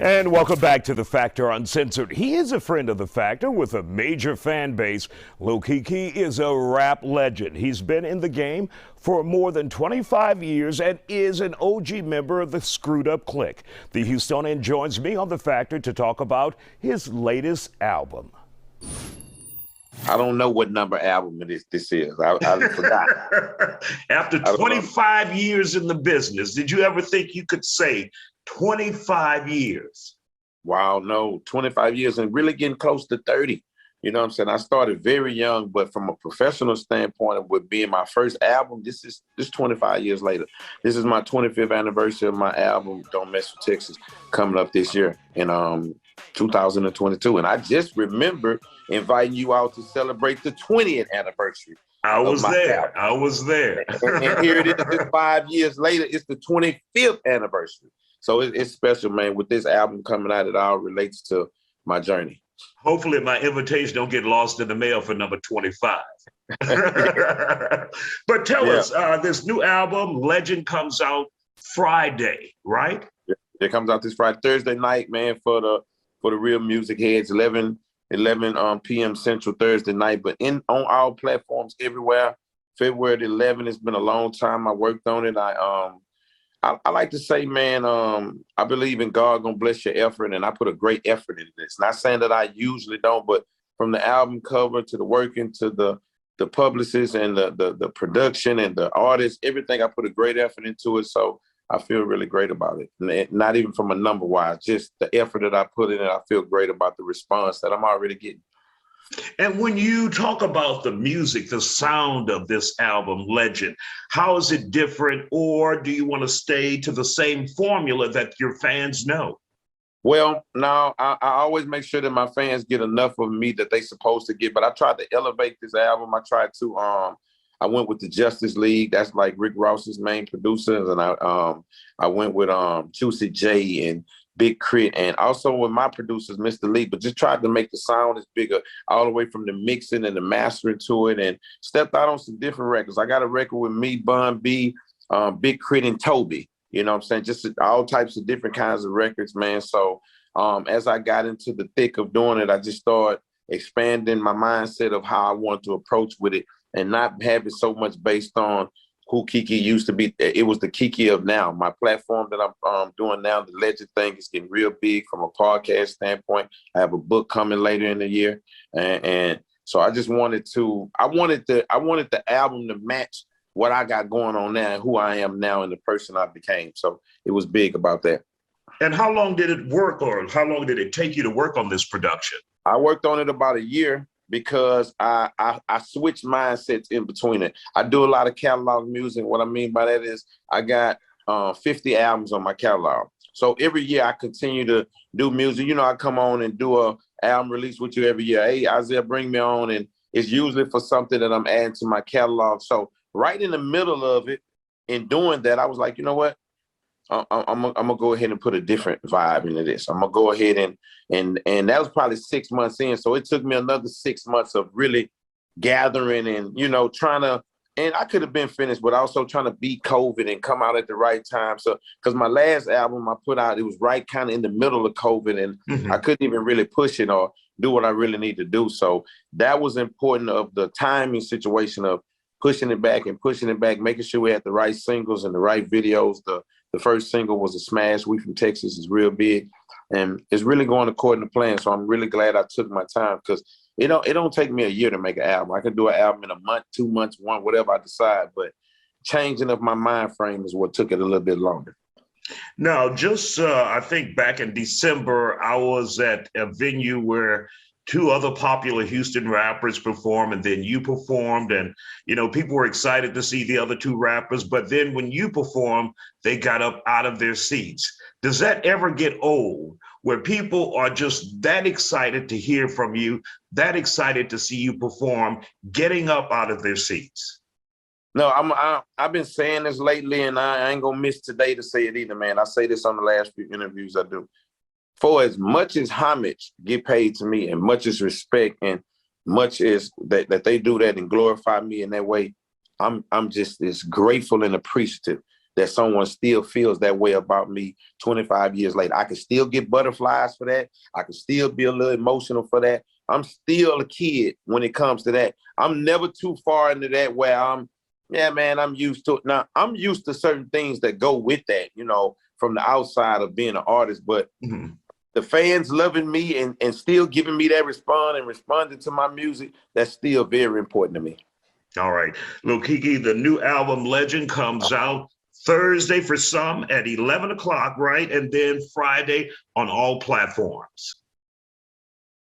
And welcome back to The Factor Uncensored. He is a friend of The Factor with a major fan base. Lil Keke is a rap legend. He's been in the game for more than 25 years and is an OG member of the Screwed Up Clique. The Houstonian joins me on The Factor to talk about his latest album. I don't know what number album this is. I forgot. After 25 years in the business, did you ever think you could say 25 years? Wow, no, 25 years and really getting close to 30. You know what I'm saying? I started very young, but from a professional standpoint, with being my first album, this 25 years later. This is my 25th anniversary of my album, Don't Mess with Texas, coming up this year in 2022. And I just remember inviting you out to celebrate the 20th anniversary. I was there. I was there. And here it is 5 years later, it's the 25th anniversary. So it's special, man. With this album coming out, it all relates to my journey. Hopefully my invitation don't get lost in the mail for number 25. But tell us, this new album, Legend, comes out Friday, right? It comes out this Friday, Thursday night, man, for the real music heads, 11 p.m. Central Thursday night, but on all platforms everywhere. February the 11th. It's been a long time. I worked on it. I like to say, man, I believe in God gonna bless your effort, and I put a great effort into this. Not saying that I usually don't, but from the album cover to the working to the publicist and the production and the artists, everything, I put a great effort into it. So I feel really great about it. Not even from a number wise, just the effort that I put in it. I feel great about the response that I'm already getting. And when you talk about the music, the sound of this album, Legend, how is it different, or do you want to stay to the same formula that your fans know? Well, no, I always make sure that my fans get enough of me that they supposed to get, but I tried to elevate this album. I tried to, I went with the Justice League. That's like Rick Ross's main producers. And I went with Juicy J and Big Crit, and also with my producers, Mr. Lee, but just tried to make the sound as bigger, all the way from the mixing and the mastering to it, and stepped out on some different records. I got a record with me, Bun B, Big Crit, and Toby. You know what I'm saying? Just all types of different kinds of records, man. So as I got into the thick of doing it, I just started expanding my mindset of how I want to approach with it and not have it so much based on who Keke used to be. It was the Keke of now. My platform that I'm doing now, the Legend thing, is getting real big from a podcast standpoint. I have a book coming later in the year. And so I just wanted the album to match what I got going on now and who I am now and the person I became. So it was big about that. And how long did it work, or how long did it take you to work on this production? I worked on it about a year because I switched mindsets in between it. I do a lot of catalog music. What I mean by that is I got 50 albums on my catalog. So every year I continue to do music. You know, I come on and do a album release with you every year. Hey, Isaiah, bring me on. And it's usually for something that I'm adding to my catalog. So right in the middle of it, in doing that, I was like, you know what? I'm gonna go ahead and put a different vibe into this. I'm gonna go ahead and that was probably 6 months in. So it took me another 6 months of really gathering and, you know, trying to, and I could have been finished, but also trying to beat COVID and come out at the right time. So, because my last album I put out, it was right kind of in the middle of COVID, and I couldn't even really push it or do what I really need to do. So that was important, of the timing situation of pushing it back, making sure we had the right singles and the right videos. The first single was a smash. We From Texas is real big, and it's really going according to plan. So I'm really glad I took my time, because it don't take me a year to make an album. I can do an album in a month, 2 months, one, whatever I decide. But changing of my mind frame is what took it a little bit longer. Now, just I think back in December, I was at a venue where two other popular Houston rappers performed, and then you performed, and, you know, people were excited to see the other two rappers, but then when you performed, they got up out of their seats. Does that ever get old, where people are just that excited to hear from you, that excited to see you perform, getting up out of their seats? No, I've been saying this lately, and I ain't gonna miss today to say it either, man. I say this on the last few interviews I do. For as much as homage get paid to me, and much as respect, and much as that they do that and glorify me in that way, I'm just as grateful and appreciative that someone still feels that way about me 25 years later. I can still get butterflies for that. I can still be a little emotional for that. I'm still a kid when it comes to that. I'm never too far into that where I'm used to it. Now, I'm used to certain things that go with that, you know, from the outside of being an artist. But the fans loving me and still giving me that response and responding to my music, that's still very important to me. All right. Lil Keke, the new album Legend comes out Thursday for some at 11 o'clock, right? And then Friday on all platforms.